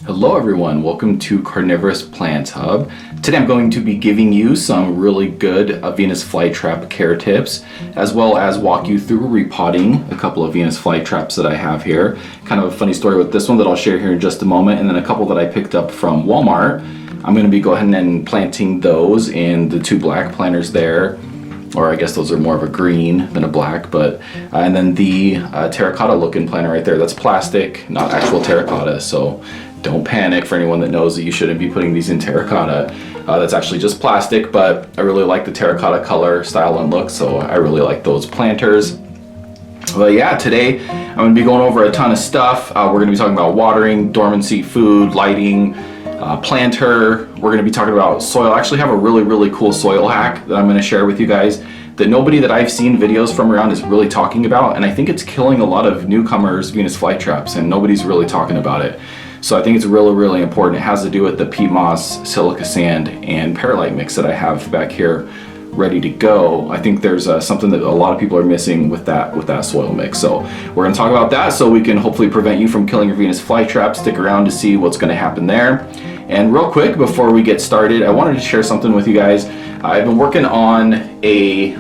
Hello everyone, welcome to Carnivorous Plant Hub. Today I'm going to be giving you some really good Venus flytrap care tips, as well as walk you through repotting a couple of Venus flytraps that I have here. Kind of a funny story with this one that I'll share here in just a moment, and then a couple that I picked up from Walmart. I'm going to be going ahead and planting those in the two black planters there, or I guess those are more of a green than a black, but and then the terracotta looking planter right there, that's plastic, not actual terracotta, so don't panic for anyone that knows that you shouldn't be putting these in terracotta. That's actually just plastic, but I really like the terracotta color, style, and look, so I really like those planters. But yeah, today I'm going to be going over a ton of stuff. We're going to be talking about watering, dormancy, food, lighting, planter. We're going to be talking about soil. I actually have a really cool soil hack that I'm going to share with you guys that nobody that I've seen videos from around is really talking about, and I think it's killing a lot of newcomers Venus flytraps, and nobody's really talking about it. So I think it's really important. It has to do with the peat moss, silica sand, and perlite mix that I have back here ready to go. I think there's something that a lot of people are missing with that soil mix. So we're gonna talk about that so we can hopefully prevent you from killing your Venus flytrap. Stick around to see what's gonna happen there. And real quick, before we get started, I wanted to share something with you guys. I've been working on a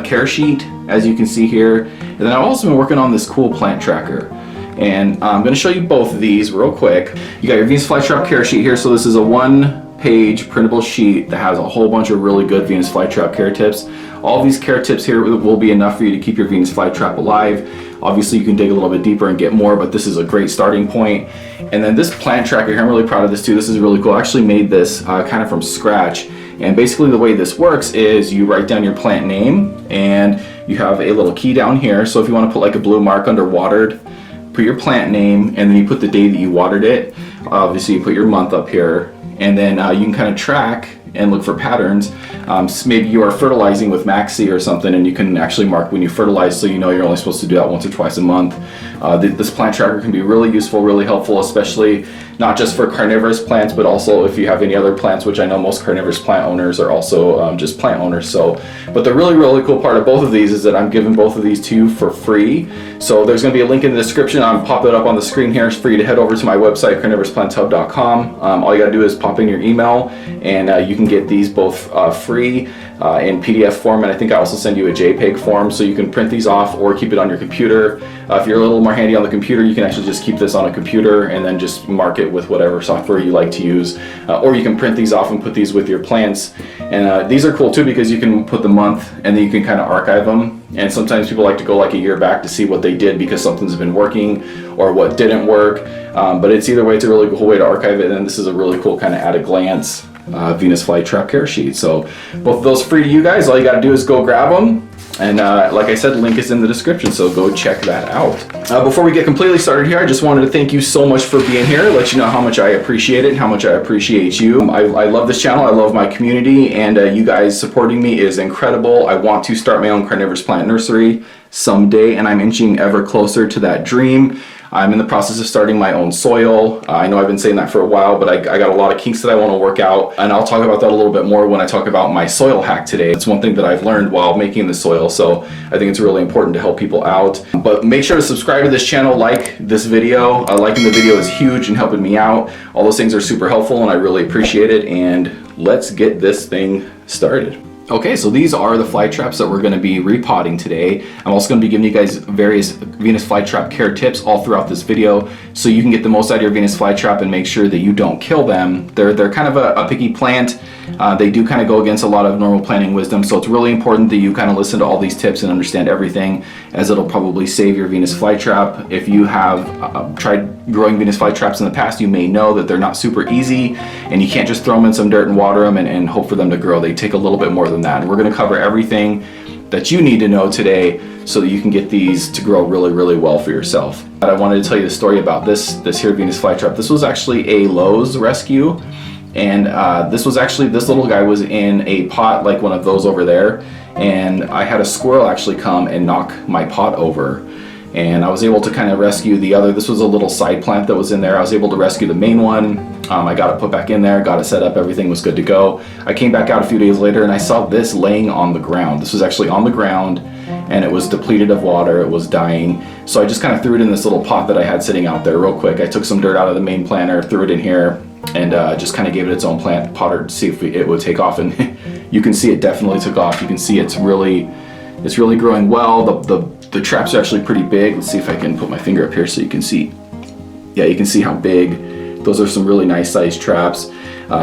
care sheet, as you can see here, and then I've also been working on this cool plant tracker. And I'm going to show you both of these real quick. You got your Venus flytrap care sheet here. So this is a one-page printable sheet that has a whole bunch of really good Venus flytrap care tips. All of these care tips here will be enough for you to keep your Venus flytrap alive. Obviously you can dig a little bit deeper and get more, but this is a great starting point. And then this plant tracker here, I'm really proud of this too. This is really cool. I actually made this kind of from scratch. And basically the way this works is you write down your plant name and you have a little key down here. So if you want to put like a blue mark under watered, put your plant name, and then you put the day that you watered it. Obviously you put your month up here, and then you can kind of track and look for patterns. Maybe you are fertilizing with Maxi or something, and you can actually mark when you fertilize, so you know you're only supposed to do that once or twice a month. This plant tracker can be really useful, really helpful, especially not just for carnivorous plants, but also if you have any other plants, which I know most carnivorous plant owners are also just plant owners. So, but the really cool part of both of these is that I'm giving both of these to you for free. So there's going to be a link in the description. I'm popping it up on the screen here for you to head over to my website, carnivorousplanthub.com. All you got to do is pop in your email, and you can get these both free in PDF form, and I think I also send you a JPEG form, so you can print these off or keep it on your computer. If you're a little more handy on the computer, you can actually just keep this on a computer and then just mark it with whatever software you like to use, or you can print these off and put these with your plants. And these are cool too because you can put the month and then you can kind of archive them. And sometimes people like to go like a year back to see what they did because something's been working or what didn't work. But it's either way, it's a really cool way to archive it, and this is a really cool kind of at a glance Venus flytrap care sheet. So both of those free to you guys. All you got to do is go grab them, and like I said, the link is in the description, so go check that out. Before we get completely started here, I just wanted to thank you so much for being here, let you know how much I appreciate it and how much I appreciate you. I love this channel, I love my community, and you guys supporting me is incredible. I want to start my own carnivorous plant nursery someday, and I'm inching ever closer to that dream. I'm in the process of starting my own soil. I know I've been saying that for a while, but I got a lot of kinks that I want to work out, and I'll talk about that a little bit more when I talk about my soil hack today. It's one thing that I've learned while making the soil, so I think it's really important to help people out. But make sure to subscribe to this channel, like this video. Liking the video is huge and helping me out. All those things are super helpful, and I really appreciate it, and let's get this thing started. Okay, so these are the flytraps that we're going to be repotting today. I'm also going to be giving you guys various Venus flytrap care tips all throughout this video, so you can get the most out of your Venus flytrap and make sure that you don't kill them. They're kind of a picky plant. They do kind of go against a lot of normal planting wisdom, so it's really important that you kind of listen to all these tips and understand everything, as it'll probably save your Venus flytrap. If you have tried growing Venus flytraps in the past, you may know that they're not super easy, and you can't just throw them in some dirt and water them and hope for them to grow. They take a little bit more than that. And we're going to cover everything that you need to know today so that you can get these to grow really well for yourself. But I wanted to tell you the story about this here Venus flytrap. This was actually a Lowe's rescue, and this little guy was in a pot like one of those over there, and I had a squirrel actually come and knock my pot over, and I was able to kind of rescue the other. This was a little side plant that was in there. I was able to rescue the main one. I got it put back in there, got it set up, everything was good to go. I came back out a few days later and I saw this laying on the ground. This was actually on the ground, and it was depleted of water, it was dying. So I just kind of threw it in this little pot that I had sitting out there real quick. I took some dirt out of the main planter, threw it in here, and just kind of gave it its own plant potter to see if it would take off. And you can see it definitely took off. You can see it's really growing well. The traps are actually pretty big. Let's see if I can put my finger up here so you can see. Yeah, you can see how big. Those are some really nice sized traps.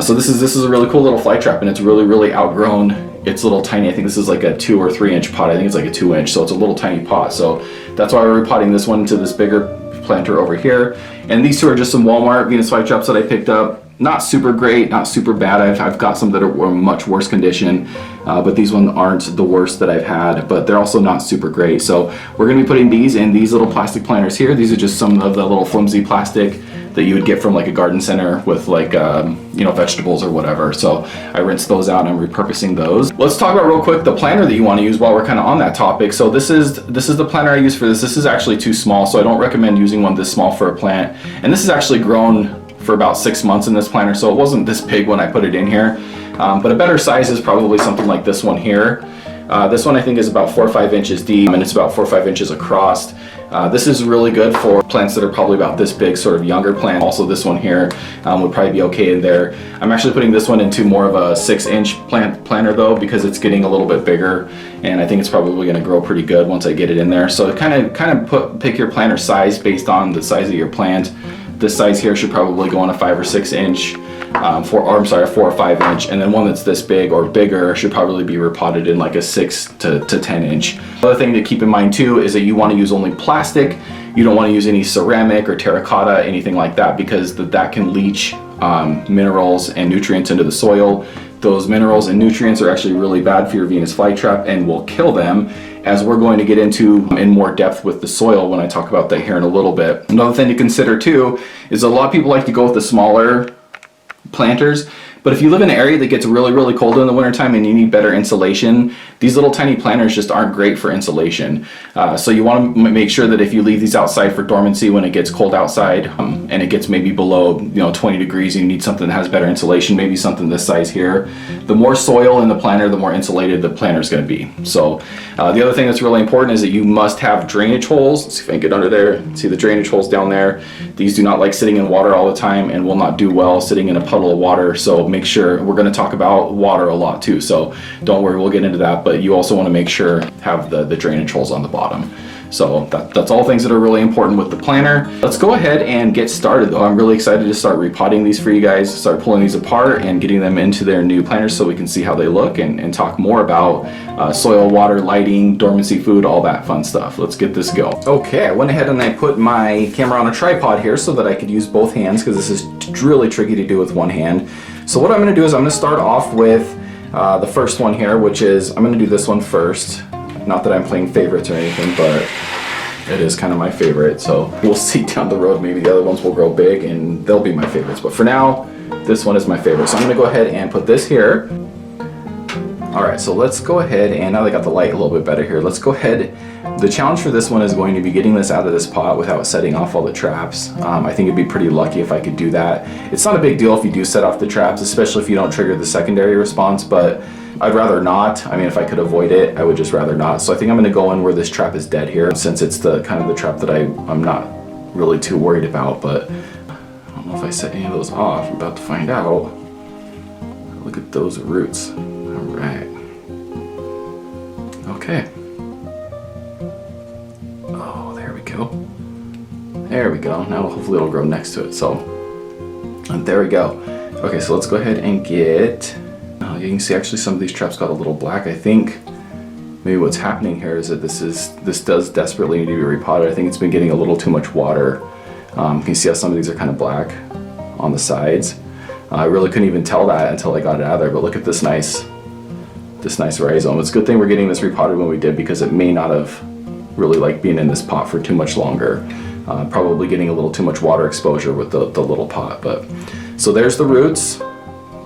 So this is a really cool little fly trap, and it's really outgrown. It's little tiny. I think this is like a 2 or 3 inch pot. I think it's like a 2 inch, so it's a little tiny pot. So that's why we're repotting this one into this bigger planter over here. And these two are just some Walmart Venus flytraps that I picked up. Not super great, not super bad. I've got some that are much worse condition, but these ones aren't the worst that I've had, but they're also not super great. So we're gonna be putting these in these little plastic planters here. These are just some of the little flimsy plastic that you would get from like a garden center with like, you know, vegetables or whatever. So I rinsed those out and I'm repurposing those. Let's talk about real quick the planter that you want to use while we're kind of on that topic. So this is the planter I use for this. This is actually too small, so I don't recommend using one this small for a plant. And this is actually grown for about 6 months in this planter, so it wasn't this big when I put it in here. But a better size is probably something like this one here. This one I think is about 4 or 5 inches deep, and it's about 4 or 5 inches across. This is really good for plants that are probably about this big, sort of younger plant. Also this one here would probably be okay in there. I'm actually putting this one into more of a 6-inch planter though, because it's getting a little bit bigger, and I think it's probably going to grow pretty good once I get it in there. So kind of pick your planter size based on the size of your plant. This size here should probably go on a 5 or 6 inch, 4 or 5 inch, and then one that's this big or bigger should probably be repotted in like a 6 to 10 inch. Another thing to keep in mind too is that you want to use only plastic. You don't want to use any ceramic or terracotta, anything like that, because that can leach minerals and nutrients into the soil. Those minerals and nutrients are actually really bad for your Venus flytrap and will kill them, as we're going to get into in more depth with the soil when I talk about that here in a little bit. Another thing to consider too is a lot of people like to go with the smaller planters, but if you live in an area that gets really cold in the wintertime and you need better insulation, these little tiny planters just aren't great for insulation. So you want to make sure that if you leave these outside for dormancy when it gets cold outside, and it gets maybe below 20 degrees, and you need something that has better insulation, maybe something this size here. The more soil in the planter, the more insulated the planter is going to be. So the other thing that's really important is that you must have drainage holes. Let's see if I can get under there. See the drainage holes down there? These do not like sitting in water all the time and will not do well sitting in a puddle of water. So make sure, we're going to talk about water a lot too, so don't worry, we'll get into that, but you also want to make sure have the drainage holes on the bottom. So that's all things that are really important with the planter. Let's go ahead and get started though. I'm really excited to start repotting these for you guys, start pulling these apart and getting them into their new planters so we can see how they look and talk more about soil, water, lighting, dormancy food, all that fun stuff. Let's get this going. Okay, I went ahead and I put my camera on a tripod here so that I could use both hands, because this is really tricky to do with one hand. So what I'm going to do is I'm going to start off with the first one here, which is, I'm going to do this one first. Not that I'm playing favorites or anything, but it is kind of my favorite. So we'll see down the road, maybe the other ones will grow big and they'll be my favorites. But for now, this one is my favorite. So I'm going to go ahead and put this here. All right, so let's go ahead, and now that I got the light a little bit better here, let's go ahead. The challenge for this one is going to be getting this out of this pot without setting off all the traps. I think it'd be pretty lucky if I could do that. It's not a big deal if you do set off the traps, especially if you don't trigger the secondary response, but I'd rather not. I mean, if I could avoid it, I would just rather not. So I think I'm gonna go in where this trap is dead here, since it's the kind of the trap that I'm not really too worried about, but I don't know if I set any of those off. I'm about to find out. Look at those roots. All right. Okay. Oh, there we go. There we go. Now hopefully it'll grow next to it. So, and there we go. Okay, so let's go ahead and get, you can see actually some of these traps got a little black. I think maybe what's happening here is that this does desperately need to be repotted. I think it's been getting a little too much water. You can see how some of these are kind of black on the sides. I really couldn't even tell that until I got it out of there, but look at this nice rhizome. It's a good thing we're getting this repotted when we did, because it may not have really liked being in this pot for too much longer. Probably getting a little too much water exposure with the little pot. But so there's the roots,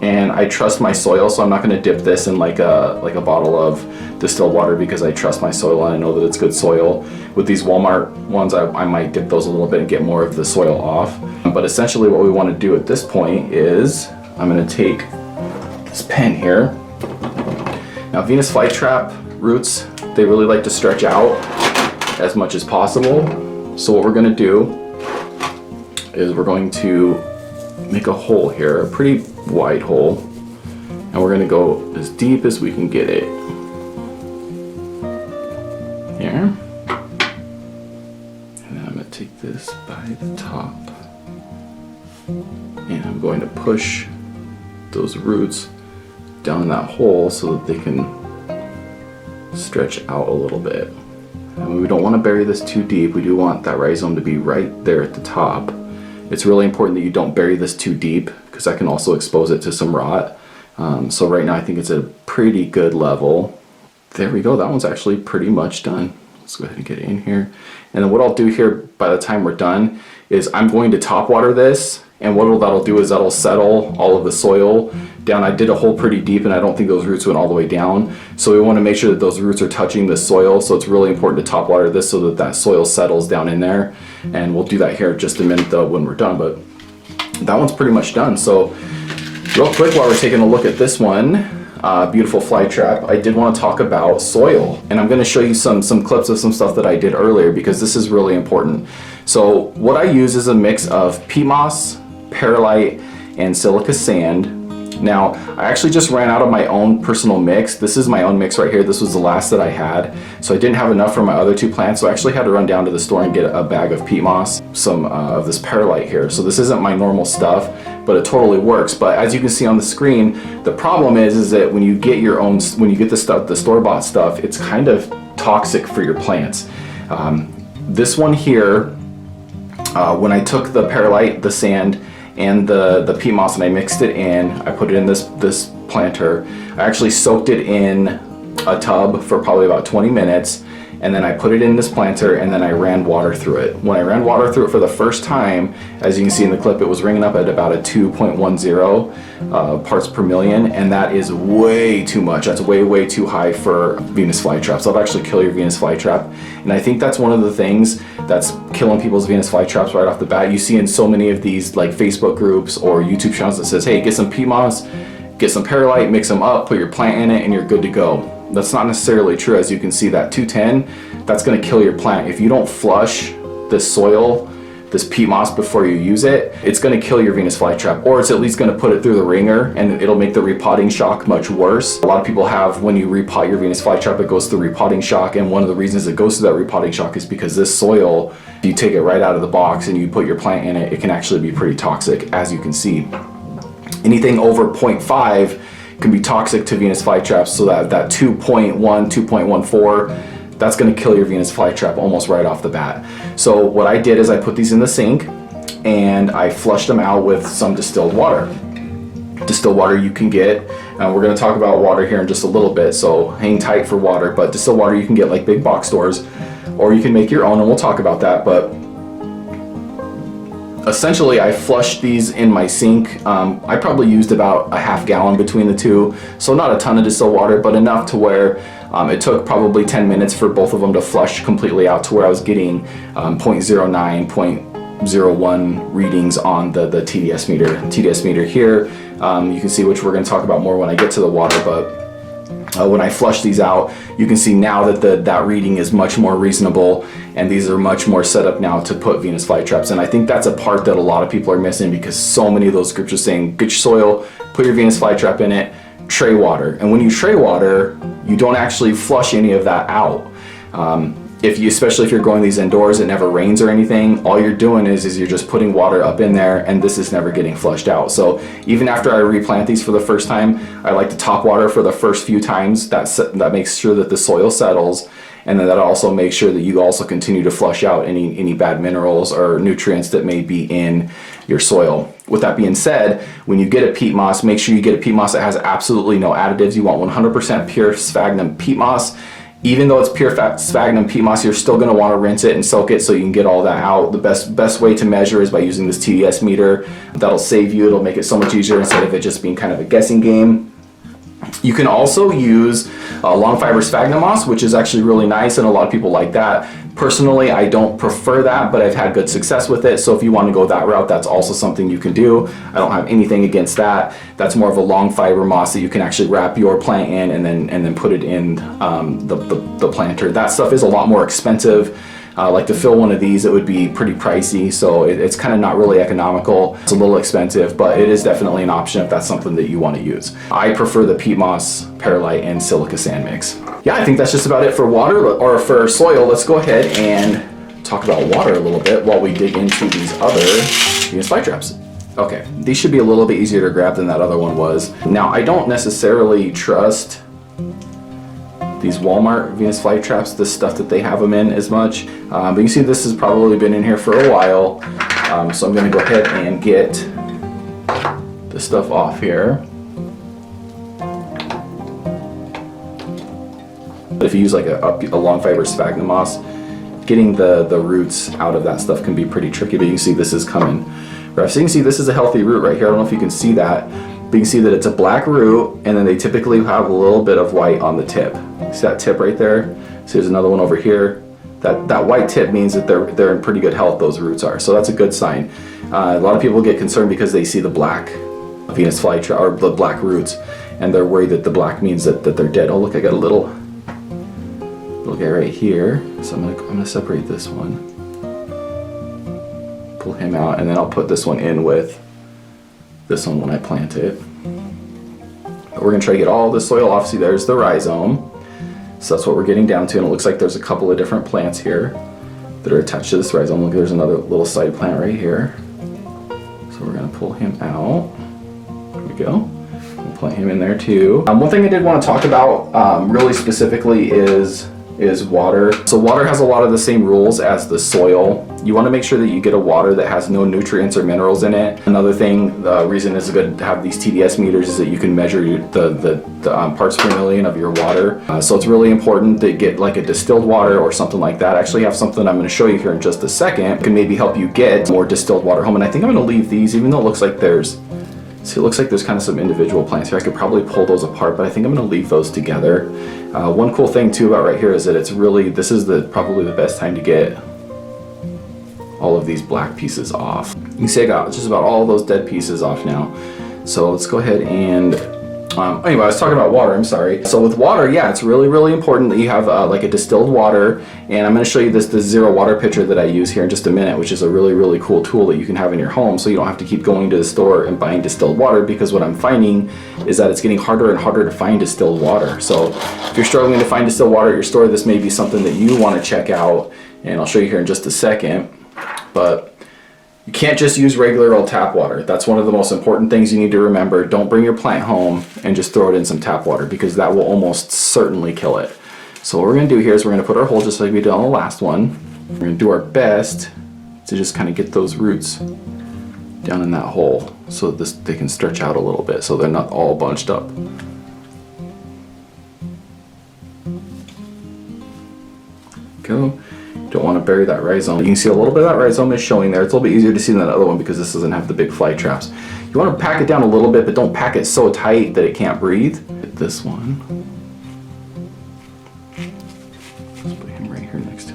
and I trust my soil, so I'm not going to dip this in like a bottle of distilled water, because I trust my soil and I know that it's good soil. With these Walmart ones, I might dip those a little bit and get more of the soil off. But essentially what we want to do at this point is I'm going to take this pen here. Now Venus flytrap roots they really like to stretch out as much as possible. So what we're going to do is we're going to make a hole here, a pretty wide hole, and we're going to go as deep as we can get it. Here. And then I'm going to take this by the top, and I'm going to push those roots down that hole so that they can stretch out a little bit. And we don't want to bury this too deep. We do want that rhizome to be right there at the top. It's really important that you don't bury this too deep because that can also expose it to some rot. So right now I think it's at a pretty good level. There we go, that one's actually pretty much done. Let's go ahead and get it in here. And then what I'll do here by the time we're done is I'm going to top water this, and what that'll do is that'll settle all of the soil down. I did a hole pretty deep and I don't think those roots went all the way down. So we want to make sure that those roots are touching the soil. So it's really important to top water this so that that soil settles down in there. And we'll do that here in just a minute though when we're done, but that one's pretty much done. So real quick while we're taking a look at this one, beautiful Flytrap, I did want to talk about soil. And I'm going to show you some clips of some stuff that I did earlier because this is really important. So what I use is a mix of peat moss, perlite, and silica sand. Now, I actually just ran out of my own personal mix. This is my own mix right here. This was the last that I had. So I didn't have enough for my other two plants, so I actually had to run down to the store and get a bag of peat moss, some of this perlite here. So this isn't my normal stuff, but it totally works. But as you can see on the screen, the problem is that when you get your own, when you get the stuff, the store-bought stuff, it's kind of toxic for your plants. This one here, when I took the perlite, the sand, and the peat moss and I mixed it in, I put it in this planter. I actually soaked it in a tub for probably about 20 minutes, and then I put it in this planter and then I ran water through it. When I ran water through it for the first time, as you can see in the clip, it was ringing up at about a 2.10 parts per million, and that is way too much. That's way too high for Venus flytraps. That'll actually kill your Venus flytrap. And I think that's one of the things that's killing people's Venus flytraps right off the bat. You see in so many of these like Facebook groups or YouTube channels that says, hey, get some peat moss, get some perlite, mix them up, put your plant in it, and you're good to go. That's not necessarily true. As you can see, that 210, that's going to kill your plant. If you don't flush this soil, this peat moss before you use it, it's going to kill your Venus flytrap, or it's at least going to put it through the ringer, and it'll make the repotting shock much worse. A lot of people have, when you repot your Venus flytrap, it goes through repotting shock, and one of the reasons it goes through that repotting shock is because this soil, if you take it right out of the box and you put your plant in it, it can actually be pretty toxic, as you can see. Anything over 0.5 can be toxic to Venus flytraps, so that 2.1, 2.14, that's going to kill your Venus flytrap almost right off the bat. So what I did is I put these in the sink and I flushed them out with some distilled water. Distilled water you can get, we're going to talk about water here in just a little bit, so hang tight for water, but distilled water you can get like big box stores, or you can make your own, and we'll talk about that. But essentially I flushed these in my sink. I probably used about a half gallon between the two, so not a ton of distilled water, but enough to where it took probably 10 minutes for both of them to flush completely out, to where I was getting 0.09, 0.01 readings on the TDS meter. TDS meter here, you can see, which we're going to talk about more when I get to the water, but when I flush these out, you can see now that that reading is much more reasonable, and these are much more set up now to put Venus flytraps. And I think that's a part that a lot of people are missing, because so many of those groups are saying, get your soil, put your Venus flytrap in it, tray water. And when you tray water, you don't actually flush any of that out. Especially if you're growing these indoors, it never rains or anything, all you're doing is you're just putting water up in there, and this is never getting flushed out. So even after I replant these for the first time, I like to top water for the first few times. That makes sure that the soil settles, and then that also makes sure that you also continue to flush out any bad minerals or nutrients that may be in your soil. With that being said, when you get a peat moss, make sure you get a peat moss that has absolutely no additives. You want 100% pure sphagnum peat moss. Even though it's pure sphagnum peat moss, you're still going to want to rinse it and soak it so you can get all that out. The best way to measure is by using this TDS meter. That'll save you. It'll make it so much easier instead of it just being kind of a guessing game. You can also use long fiber sphagnum moss, which is actually really nice, and a lot of people like that. Personally, I don't prefer that, but I've had good success with it. So if you want to go that route, that's also something you can do. I don't have anything against that. That's more of a long fiber moss that you can actually wrap your plant in and then put it in the planter. That stuff is a lot more expensive. Like to fill one of these, it would be pretty pricey, so it's kind of not really economical. It's a little expensive, but it is definitely an option if that's something that you want to use. I prefer the peat moss, perlite, and silica sand mix. Yeah, I think that's just about it for water, or for soil. Let's go ahead and talk about water a little bit while we dig into these other Venus flytraps. Okay, these should be a little bit easier to grab than that other one was. Now, I don't necessarily trust these Walmart Venus flytraps, the stuff that they have them in as much. But you see this has probably been in here for a while. So I'm gonna go ahead and get the stuff off here. But if you use like a long fiber sphagnum moss, getting the roots out of that stuff can be pretty tricky, but you can see this is coming rough. So you can see this is a healthy root right here. I don't know if you can see that, but you can see that it's a black root, and then they typically have a little bit of white on the tip. See that tip right there? So there's another one over here. That white tip means that they're in pretty good health, those roots are. So that's a good sign. A lot of people get concerned because they see the black Venus flytrap, or the black roots, and they're worried that the black means that they're dead. Oh look, I got a little guy right here. So I'm gonna separate this one, pull him out, and then I'll put this one in with this one when I plant it. But we're gonna try to get all the soil off. See, there's the rhizome. So that's what we're getting down to, and it looks like there's a couple of different plants here that are attached to this rhizome. Look, there's another little side plant right here. So we're gonna pull him out. There we go. We'll plant him in there too. One thing I did want to talk about really specifically is water. So water has a lot of the same rules as the soil. You want to make sure that you get a water that has no nutrients or minerals in it. Another thing, the reason it's good to have these TDS meters is that you can measure the parts per million of your water. So it's really important that you get like a distilled water or something like that. I actually have something I'm going to show you here in just a second. It can maybe help you get more distilled water home. And I think I'm going to leave these, even though it looks like there's kind of some individual plants here. I could probably pull those apart, but I think I'm going to leave those together. One cool thing too about right here is that this is probably the best time to get all of these black pieces off. You can see I got just about all those dead pieces off now. So let's go ahead and anyway, I was talking about water, I'm sorry. So with water, yeah, it's really, really important that you have like a distilled water. And I'm going to show you this zero water pitcher that I use here in just a minute, which is a really, really cool tool that you can have in your home, so you don't have to keep going to the store and buying distilled water, because what I'm finding is that it's getting harder and harder to find distilled water. So if you're struggling to find distilled water at your store, this may be something that you want to check out, and I'll show you here in just a second. But you can't just use regular old tap water. That's one of the most important things you need to remember. Don't bring your plant home and just throw it in some tap water, because that will almost certainly kill it. So what we're going to do here is we're going to put our hole just like we did on the last one. We're going to do our best to just kind of get those roots down in that hole so that they can stretch out a little bit so they're not all bunched up. Go. Don't want to bury that rhizome. You can see a little bit of that rhizome is showing there. It's a little bit easier to see than that other one because this doesn't have the big fly traps. You want to pack it down a little bit, but don't pack it so tight that it can't breathe. Get this one. Let's put him right here next to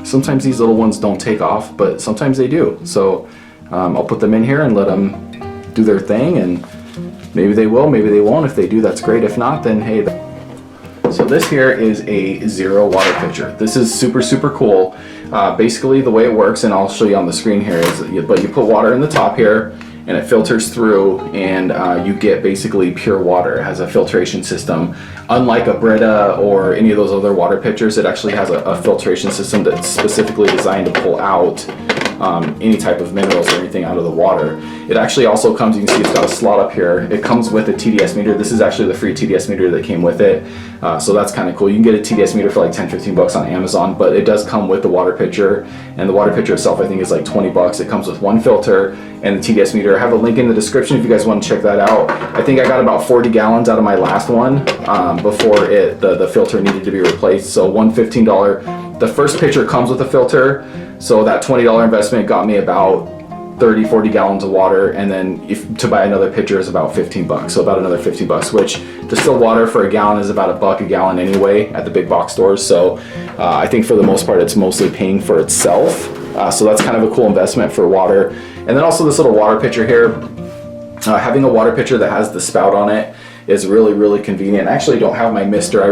it. Sometimes these little ones don't take off, but sometimes they do. So I'll put them in here and let them do their thing, and maybe they will, maybe they won't. If they do, that's great. If not, then hey. So this here is a zero water pitcher. This is super, super cool. Basically the way it works, and I'll show you on the screen here, is you put water in the top here, and it filters through, and you get basically pure water. It has a filtration system. Unlike a Brita or any of those other water pitchers, it actually has a filtration system that's specifically designed to pull out any type of minerals or anything out of the water. It actually also comes, you can see it's got a slot up here. It comes with a TDS meter. This is actually the free TDS meter that came with it. So that's kind of cool. You can get a TDS meter for like 10-15 bucks on Amazon, but it does come with the water pitcher, and the water pitcher itself I think is like 20 bucks. It comes with one filter and the TDS meter. I have a link in the description if you guys want to check that out. I think I got about 40 gallons out of my last one before the filter needed to be replaced. So one $15. The first pitcher comes with a filter, so that $20 investment got me about 30-40 gallons of water, and then if to buy another pitcher is about 15 bucks, so about another 50 bucks, which distilled water for a gallon is about $1 a gallon anyway at the big box stores. So I think for the most part it's mostly paying for itself. So that's kind of a cool investment for water. And then also this little water pitcher here, having a water pitcher that has the spout on it is really convenient. I actually don't have my mister. I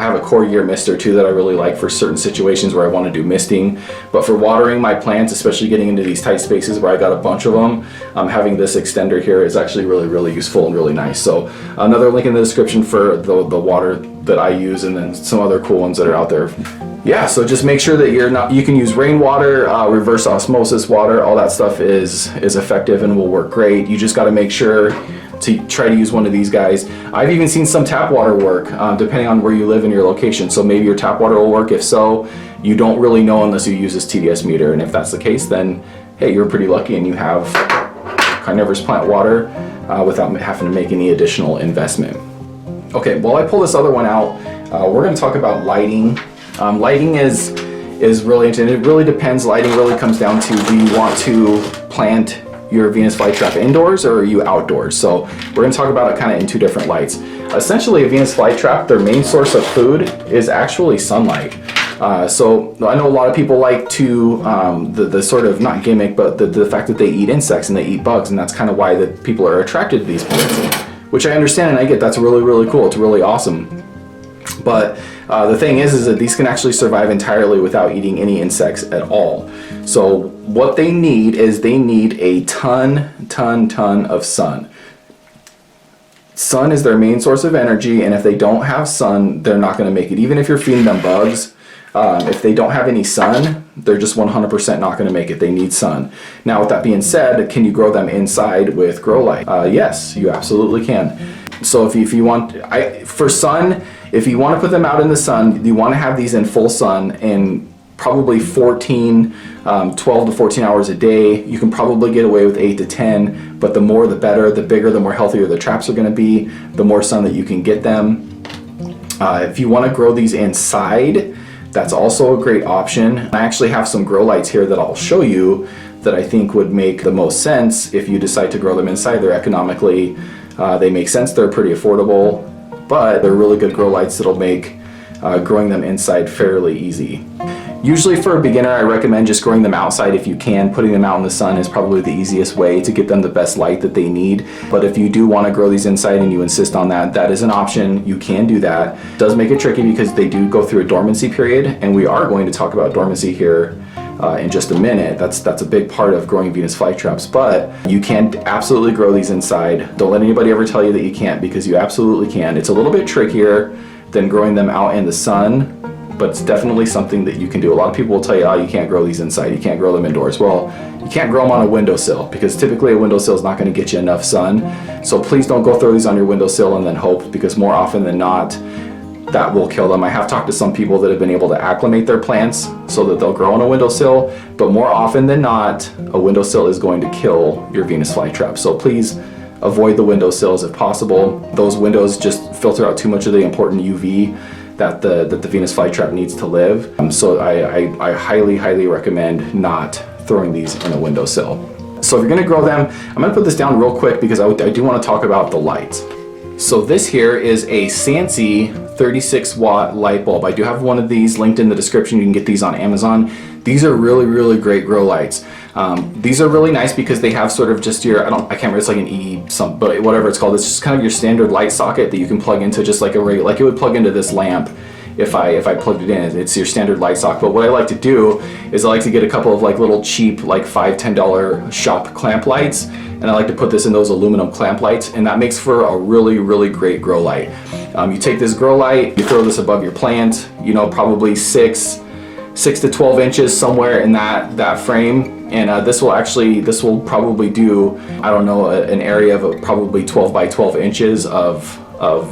have a core year mister too that I really like for certain situations where I want to do misting. But for watering my plants, especially getting into these tight spaces where I got a bunch of them, having this extender here is actually really useful and really nice. So another link in the description for the water that I use, and then some other cool ones that are out there. Yeah, so just make sure that you can use rainwater, reverse osmosis water, all that stuff is effective and will work great. You just got to make sure to try to use one of these guys. I've even seen some tap water work, depending on where you live in your location. So maybe your tap water will work. If so, you don't really know unless you use this TDS meter. And if that's the case, then hey, you're pretty lucky and you have carnivorous plant water without having to make any additional investment. Okay, while I pull this other one out, we're going to talk about lighting. Lighting is really interesting. It really depends. Lighting really comes down to, do you want to plant your Venus flytrap indoors or are you outdoors? So we're going to talk about it kind of in two different lights. Essentially, a Venus flytrap, their main source of food is actually sunlight. So I know a lot of people like to, the sort of, not gimmick, but the fact that they eat insects and they eat bugs, and that's kind of why that people are attracted to these plants, which I understand and I get. That's really cool. It's really awesome. But the thing is that these can actually survive entirely without eating any insects at all. So what they need is they need a ton of sun. Sun is their main source of energy, and if they don't have sun, they're not going to make it. Even if you're feeding them bugs, if they don't have any sun, they're just 100% not going to make it. They need sun. Now, with that being said, can you grow them inside with grow light? Yes, you absolutely can. So if you want, for sun, if you want to put them out in the sun, you want to have these in full sun and probably 12 to 14 hours a day. You can probably get away with 8 to 10, but the more the better, the bigger, the more healthier the traps are going to be, the more sun that you can get them. If you want to grow these inside, that's also a great option. I actually have some grow lights here that I'll show you that I think would make the most sense if you decide to grow them inside. They're economically, they make sense, they're pretty affordable, but they're really good grow lights that'll make growing them inside fairly easy. Usually for a beginner, I recommend just growing them outside if you can. Putting them out in the sun is probably the easiest way to get them the best light that they need. But if you do want to grow these inside and you insist on that, that is an option. You can do that. It does make it tricky because they do go through a dormancy period, and we are going to talk about dormancy here in just a minute. That's a big part of growing Venus flytraps, but you can absolutely grow these inside. Don't let anybody ever tell you that you can't, because you absolutely can. It's a little bit trickier than growing them out in the sun, but it's definitely something that you can do. A lot of people will tell you, oh, you can't grow these inside, you can't grow them indoors. Well, you can't grow them on a windowsill, because typically a windowsill is not going to get you enough sun. So please don't go throw these on your windowsill and then hope, because more often than not, that will kill them. I have talked to some people that have been able to acclimate their plants so that they'll grow on a windowsill, but more often than not, a windowsill is going to kill your Venus flytrap. So please avoid the windowsills if possible. Those windows just filter out too much of the important UV that the Venus flytrap needs to live. So I highly recommend not throwing these in a windowsill. So if you're gonna grow them, I'm gonna put this down real quick because I do wanna talk about the lights. So this here is a Sansi 36 watt light bulb. I do have one of these linked in the description. You can get these on Amazon. These are really great grow lights. These are really nice because they have sort of just your, I can't remember, it's like an but whatever it's called. It's just kind of your standard light socket that you can plug into just like a regular, like it would plug into this lamp if I plugged it in. It's your standard light socket. But what I like to do is I like to get a couple of like little cheap, like $5–10 shop clamp lights, and I like to put this in those aluminum clamp lights, and that makes for a really great grow light. You take this grow light, you throw this above your plant, you know, probably 6 to 12 inches somewhere in that frame, and this will probably do, I don't know, an area of probably 12 by 12 inches of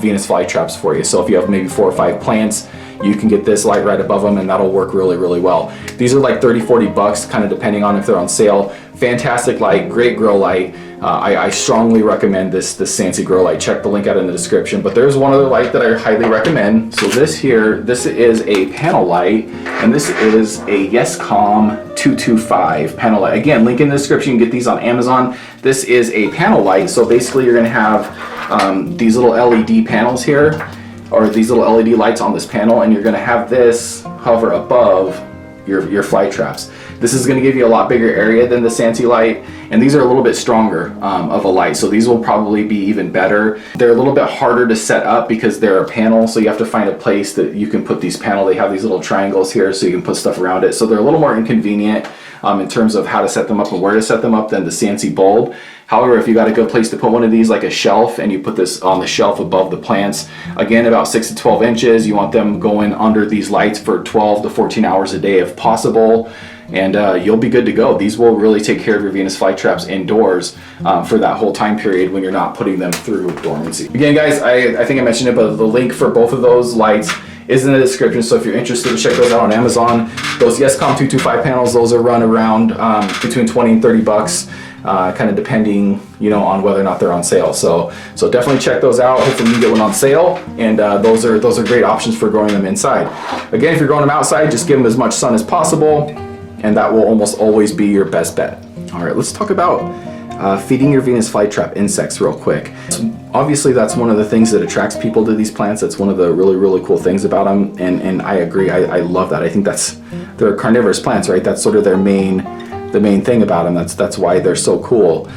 Venus flytraps for you. So if you have maybe 4 or 5 plants, you can get this light right above them, and that'll work really, really well. These are like 30-40 bucks, kind of depending on if they're on sale. Fantastic light, great grow light. I strongly recommend this Sansi grow light. Check the link out in the description. But there's one other light that I highly recommend. So this here, this is a panel light, and this is a Yescom 225 panel light. Again, link in the description. You can get these on Amazon. This is a panel light. So basically, you're going to have these little LED panels here, or these little LED lights on this panel, and you're going to have this hover above your Flytraps. This is going to give you a lot bigger area than the Sansi light, and these are a little bit stronger of a light, so these will probably be even better. They're a little bit harder to set up because they're a panel, so you have to find a place that you can put these panels. They have these little triangles here so you can put stuff around it, so they're a little more inconvenient in terms of how to set them up and where to set them up than the Sansi bulb. However, if you got a good place to put one of these, like a shelf, and you put this on the shelf above the plants, again, about 6 to 12 inches, you want them going under these lights for 12 to 14 hours a day if possible, and you'll be good to go. These will really take care of your Venus flytraps indoors for that whole time period when you're not putting them through dormancy. Again, guys, I think I mentioned it, but the link for both of those lights is in the description, so if you're interested, check those out on Amazon. Those Yescom 225 panels, those are run around between 20 and 30 bucks. Kind of depending, you know, on whether or not they're on sale. So definitely check those out. Hopefully you can get one on sale, and those are great options for growing them inside. Again, if you're growing them outside, just give them as much sun as possible, and that will almost always be your best bet. All right, let's talk about feeding your Venus flytrap insects real quick. So obviously, that's one of the things that attracts people to these plants. That's one of the really, really cool things about them, and I agree. I love that. I think they're carnivorous plants, right? That's sort of the main thing about them. That's why they're so cool.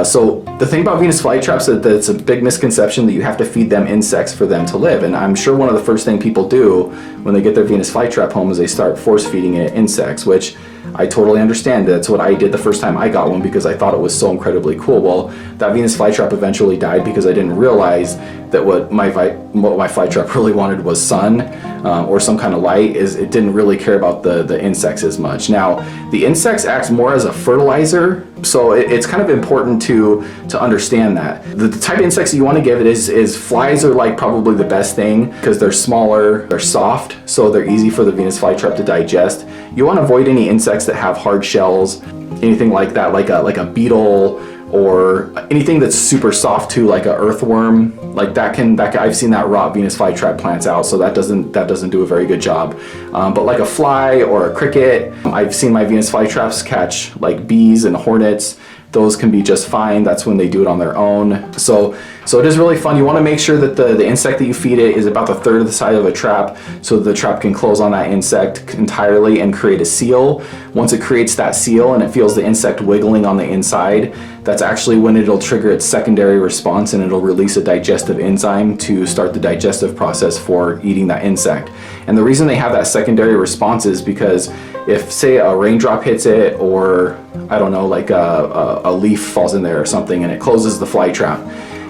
So the thing about Venus flytraps is that it's a big misconception that you have to feed them insects for them to live. And I'm sure one of the first things people do when they get their Venus flytrap home is they start force feeding it insects, which I totally understand. That's what I did the first time I got one because I thought it was so incredibly cool. Well, that Venus flytrap eventually died because I didn't realize that what my flytrap really wanted was sun or some kind of light. It didn't really care about the insects as much. Now, the insects act more as a fertilizer, so it's kind of important to understand that. The type of insects that you want to give it is flies are like probably the best thing because they're smaller, they're soft, so they're easy for the Venus flytrap to digest. You want to avoid any insects that have hard shells, anything like that, like a beetle, or anything that's super soft too, like an earthworm. Like that I've seen that rot Venus flytrap plants out, so that doesn't do a very good job. But like a fly or a cricket, I've seen my Venus flytraps catch like bees and hornets. Those can be just fine. That's when they do it on their own. So it is really fun. You want to make sure that the insect that you feed it is about the third of the size of a trap, so the trap can close on that insect entirely and create a seal. Once it creates that seal and it feels the insect wiggling on the inside, that's actually when it'll trigger its secondary response, and it'll release a digestive enzyme to start the digestive process for eating that insect. And the reason they have that secondary response is because if, say, a raindrop hits it, or I don't know, like a leaf falls in there or something, and it closes the fly trap,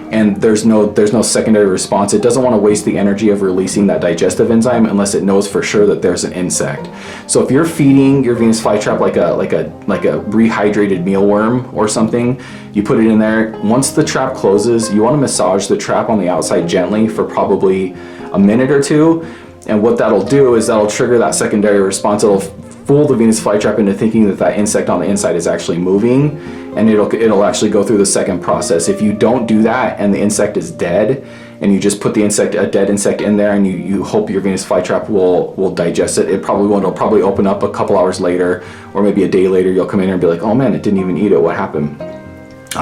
and there's no secondary response, it doesn't want to waste the energy of releasing that digestive enzyme unless it knows for sure that there's an insect. So if you're feeding your Venus flytrap like a rehydrated mealworm or something, you put it in there. Once the trap closes, you want to massage the trap on the outside gently for probably a minute or two. And what that'll do is that'll trigger that secondary response. It'll fool the Venus flytrap into thinking that insect on the inside is actually moving, and it'll actually go through the second process. If you don't do that and the insect is dead, and you just put a dead insect in there, and you hope your Venus flytrap will digest it, it probably won't. It'll probably open up a couple hours later, or maybe a day later. You'll come in here and be like, oh man, it didn't even eat it. What happened?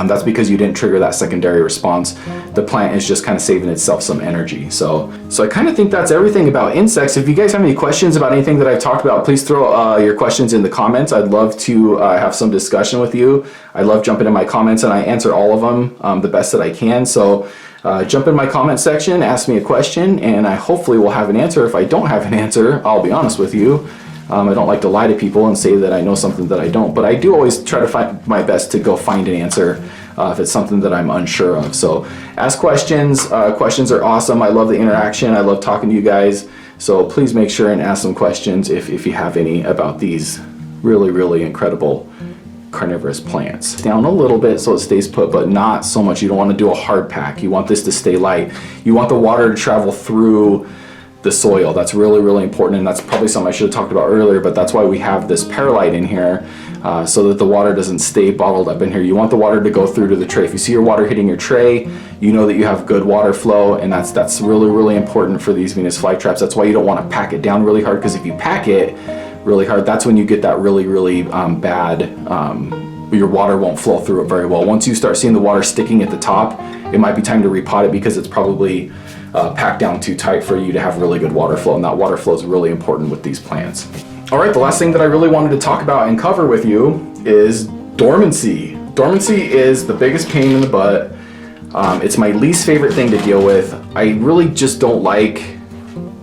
That's because you didn't trigger that secondary response. The plant is just kind of saving itself some energy. So I kind of think that's everything about insects. If you guys have any questions about anything that I've talked about, please throw your questions in the comments. I'd love to have some discussion with you. I love jumping in my comments, and I answer all of them the best that I can. So jump in my comment section, ask me a question, and I hopefully will have an answer. If I don't have an answer, I'll be honest with you. I don't like to lie to people and say that I know something that I don't, but I do always try to find my best to go find an answer if it's something that I'm unsure of. So ask questions. Questions are awesome. I love the interaction. I love talking to you guys. So please make sure and ask some questions if you have any about these really, really incredible carnivorous plants. Down a little bit so it stays put, but not so much. You don't want to do a hard pack. You want this to stay light. You want the water to travel through the soil. That's really, really important, and that's probably something I should have talked about earlier, but that's why we have this perlite in here, so that the water doesn't stay bottled up in here. You want the water to go through to the tray. If you see your water hitting your tray, you know that you have good water flow, and that's really, really important for these Venus flytraps. That's why you don't want to pack it down really hard, because if you pack it really hard, that's when you get that really, really bad, your water won't flow through it very well. Once you start seeing the water sticking at the top, it might be time to repot it, because it's probably packed down too tight for you to have really good water flow, and that water flow is really important with these plants. All right, the last thing that I really wanted to talk about and cover with you is dormancy. Dormancy is the biggest pain in the butt. It's my least favorite thing to deal with. I really just don't like,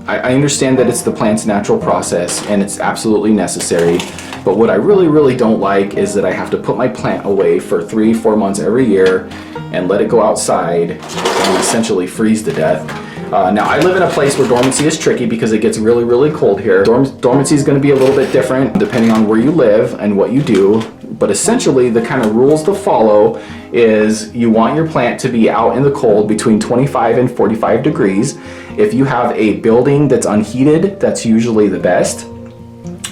I understand that it's the plant's natural process and it's absolutely necessary, but what I really, really don't like is that I have to put my plant away for 3-4 months every year and let it go outside and essentially freeze to death. Now, I live in a place where dormancy is tricky because it gets really, really cold here. Dormancy is going to be a little bit different depending on where you live and what you do, but essentially the kind of rules to follow is you want your plant to be out in the cold between 25 and 45 degrees. If you have a building that's unheated, that's usually the best.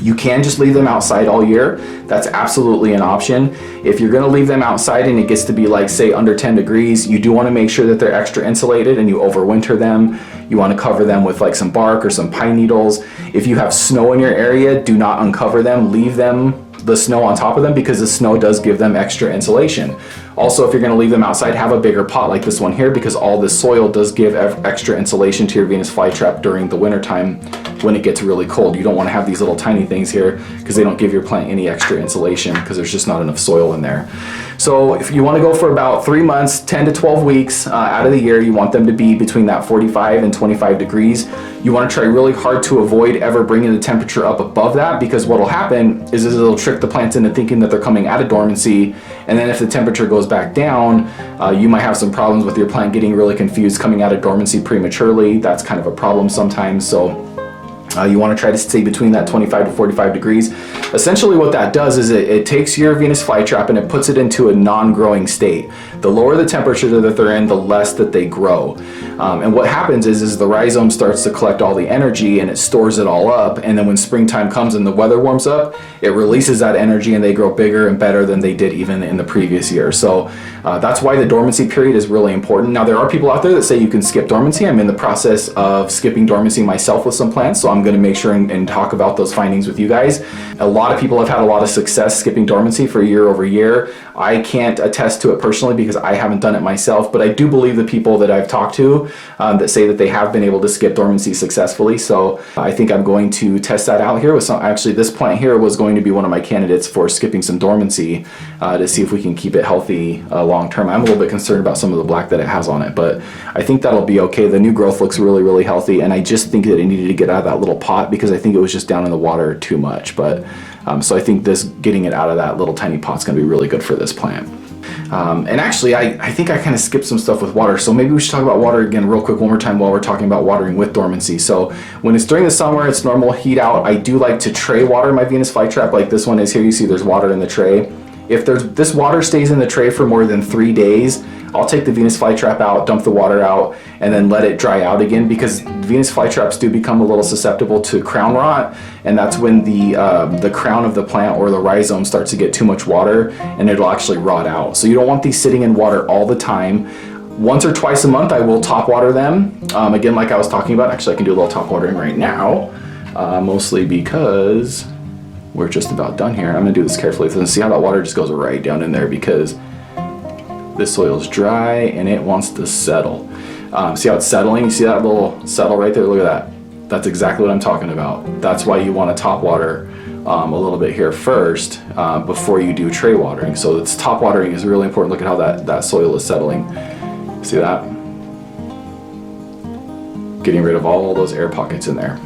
You can just leave them outside all year. That's absolutely an option. If you're gonna leave them outside and it gets to be like, say, under 10 degrees, you do wanna make sure that they're extra insulated and you overwinter them. You wanna cover them with like some bark or some pine needles. If you have snow in your area, do not uncover them. Leave them, the snow on top of them, because the snow does give them extra insulation. Also, if you're gonna leave them outside, have a bigger pot like this one here, because all this soil does give extra insulation to your Venus flytrap during the winter time when it gets really cold. You don't wanna have these little tiny things here because they don't give your plant any extra insulation because there's just not enough soil in there. So if you wanna go for about 3 months, 10 to 12 weeks out of the year, you want them to be between that 45 and 25 degrees. You wanna try really hard to avoid ever bringing the temperature up above that, because what'll happen is it'll trick the plants into thinking that they're coming out of dormancy, and then if the temperature goes back down, you might have some problems with your plant getting really confused coming out of dormancy prematurely. That's kind of a problem sometimes. So you want to try to stay between that 25 to 45 degrees. Essentially what that does is it takes your Venus flytrap and it puts it into a non-growing state. The lower the temperature that they're in, the less that they grow. And what happens is the rhizome starts to collect all the energy and it stores it all up, and then when springtime comes and the weather warms up, it releases that energy and they grow bigger and better than they did even in the previous year. So that's why the dormancy period is really important. Now, there are people out there that say you can skip dormancy. I'm in the process of skipping dormancy myself with some plants, so I'm going to make sure and talk about those findings with you guys. A lot of people have had a lot of success skipping dormancy for year over year. I can't attest to it personally because I haven't done it myself, but I do believe the people that I've talked to that say that they have been able to skip dormancy successfully. So I think I'm going to test that out here with some. Actually, this plant here was going to be one of my candidates for skipping some dormancy to see if we can keep it healthy long term. I'm a little bit concerned about some of the black that it has on it, but I think that'll be okay. The new growth looks really, really healthy, and I just think that it needed to get out of that little pot because I think it was just down in the water too much. But so I think this getting it out of that little tiny pot's gonna be really good for this plant. And actually, I think I kind of skipped some stuff with water, so maybe we should talk about water again real quick one more time while we're talking about watering with dormancy. So when it's during the summer, it's normal heat out. I do like to tray water my Venus flytrap like this one is here. You see there's water in the tray. If this water stays in the tray for more than 3 days, I'll take the Venus flytrap out, dump the water out, and then let it dry out again, because Venus flytraps do become a little susceptible to crown rot, and that's when the crown of the plant or the rhizome starts to get too much water and it'll actually rot out. So you don't want these sitting in water all the time. Once or twice a month I will top water them. Again, like I was talking about, actually I can do a little top watering right now, mostly because we're just about done here. I'm gonna do this carefully. So see how that water just goes right down in there, because this soil is dry and it wants to settle. See how it's settling? You see that little settle right there? Look at that. That's exactly what I'm talking about. That's why you want to top water a little bit here first before you do tray watering. So it's top watering is really important. Look at how that soil is settling. See that? Getting rid of all those air pockets in there.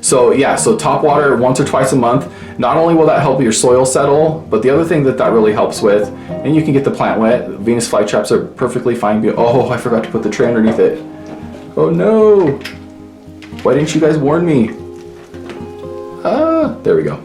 So yeah, so top water once or twice a month. Not only will that help your soil settle, but the other thing that really helps with, and you can get the plant wet, Venus flytraps are perfectly fine. Oh, I forgot to put the tray underneath it. Oh no! Why didn't you guys warn me? There we go.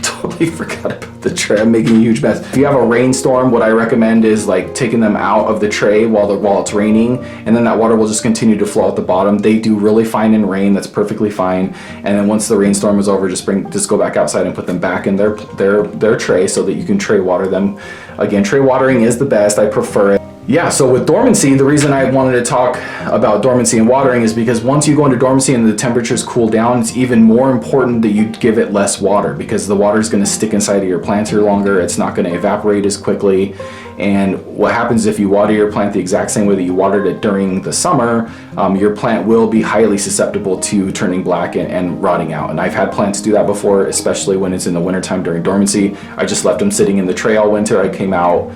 Totally forgot about the tray. I'm making a huge mess. If you have a rainstorm, what I recommend is like taking them out of the tray while it's raining, and then that water will just continue to flow out the bottom. They do really fine in rain. That's perfectly fine. And then once the rainstorm is over, just go back outside and put them back in their tray so that you can tray water them. Again, tray watering is the best. I prefer it. Yeah, so with dormancy, the reason I wanted to talk about dormancy and watering is because once you go into dormancy and the temperatures cool down, it's even more important that you give it less water, because the water is going to stick inside of your plant here longer. It's not going to evaporate as quickly. And what happens if you water your plant the exact same way that you watered it during the summer, your plant will be highly susceptible to turning black and rotting out. And I've had plants do that before, especially when it's in the wintertime during dormancy. I just left them sitting in the tray all winter. I came out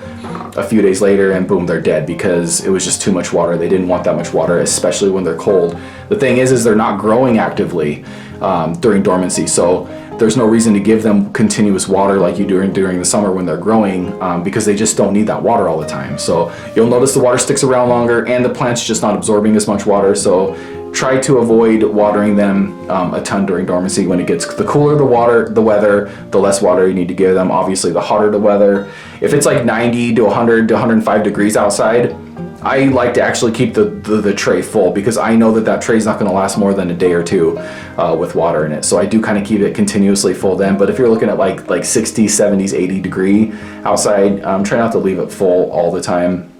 a few days later and boom, they're dead because it was just too much water. They didn't want that much water, especially when they're cold. The thing is they're not growing actively during dormancy. So there's no reason to give them continuous water like you do during the summer when they're growing, because they just don't need that water all the time. So you'll notice the water sticks around longer and the plant's just not absorbing as much water. So try to avoid watering them a ton during dormancy. When it gets, the cooler the weather, the less water you need to give them. Obviously the hotter the weather. If it's like 90 to 100 to 105 degrees outside, I like to actually keep the tray full, because I know that tray is not going to last more than a day or two with water in it. So I do kind of keep it continuously full then. But if you're looking at like 60s, 70s, 80 degree outside, try not to leave it full all the time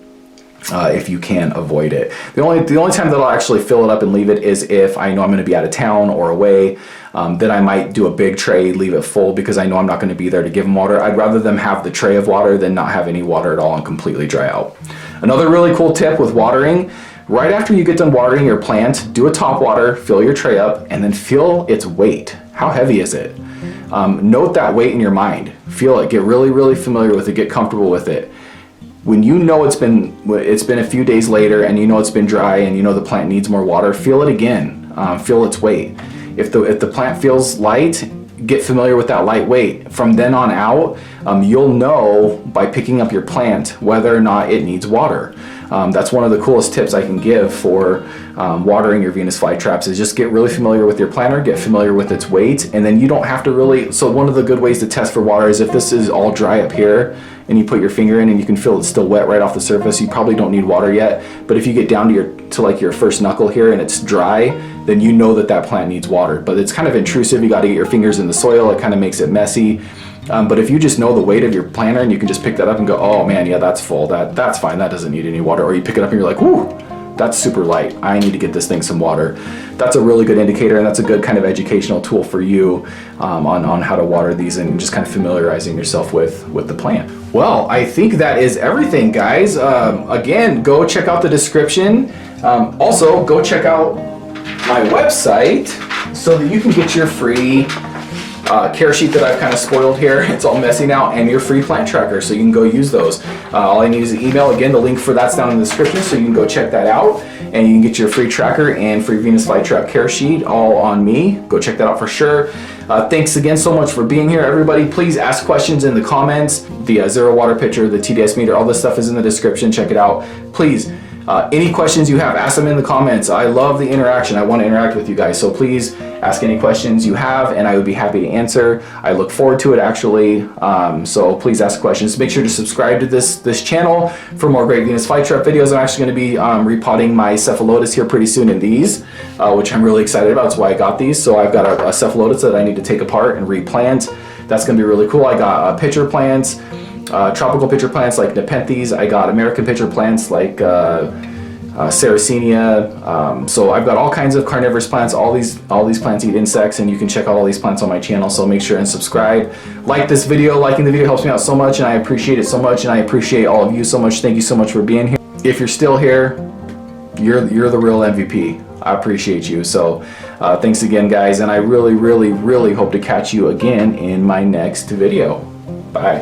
if you can avoid it. The only time that I'll actually fill it up and leave it is if I know I'm going to be out of town or away. Then I might do a big tray, leave it full, because I know I'm not going to be there to give them water. I'd rather them have the tray of water than not have any water at all and completely dry out. Another really cool tip with watering, right after you get done watering your plant, do a top water, fill your tray up, and then feel its weight. How heavy is it? Note that weight in your mind. Feel it, get really, really familiar with it, get comfortable with it. When you know it's been a few days later and you know it's been dry and you know the plant needs more water, feel it again, feel its weight. If the plant feels light, get familiar with that light weight. From then on out, you'll know by picking up your plant whether or not it needs water. That's one of the coolest tips I can give for watering your Venus flytraps, is just get really familiar with your planter, get familiar with its weight, and then you don't have to really. So one of the good ways to test for water is if this is all dry up here and you put your finger in and you can feel it's still wet right off the surface, you probably don't need water yet. But if you get down to like your first knuckle here and it's dry, then you know that plant needs water. But it's kind of intrusive. You got to get your fingers in the soil. It kind of makes it messy. But if you just know the weight of your planter and you can just pick that up and go, oh man, yeah, that's full. That's fine. That doesn't need any water. Or you pick it up and you're like, whoo, that's super light. I need to get this thing some water. That's a really good indicator, and that's a good kind of educational tool for you on how to water these and just kind of familiarizing yourself with the plant. Well, I think that is everything, guys. Again, go check out the description. Also, go check out my website so that you can get your free care sheet that I've kind of spoiled here. It's all messy now, and your free plant tracker, so you can go use those. All I need is an email. Again, the link for that's down in the description, so you can go check that out, and you can get your free tracker and free Venus flytrap care sheet all on me. Go check that out for sure. Thanks again so much for being here, everybody. Please ask questions in the comments. The zero water pitcher, the TDS meter, all this stuff is in the description. Check it out. Please, any questions you have, ask them in the comments. I love the interaction. I want to interact with you guys. So please ask any questions you have and I would be happy to answer. I look forward to it, actually. So please ask questions. Make sure to subscribe to this channel for more great Venus flytrap videos. I'm actually going to be repotting my cephalotus here pretty soon in these, which I'm really excited about. That's why I got these. So I've got a cephalotus that I need to take apart and replant. That's going to be really cool. I got pitcher plants. Tropical pitcher plants like Nepenthes. I got American pitcher plants like Sarracenia. So I've got all kinds of carnivorous plants. All these plants eat insects, and you can check out all these plants on my channel. So make sure and subscribe. Like this video. Liking the video helps me out so much, and I appreciate it so much, and I appreciate all of you so much. Thank you so much for being here. If you're still here, you're the real MVP. I appreciate you. So thanks again, guys, and I really, really, really hope to catch you again in my next video. Bye.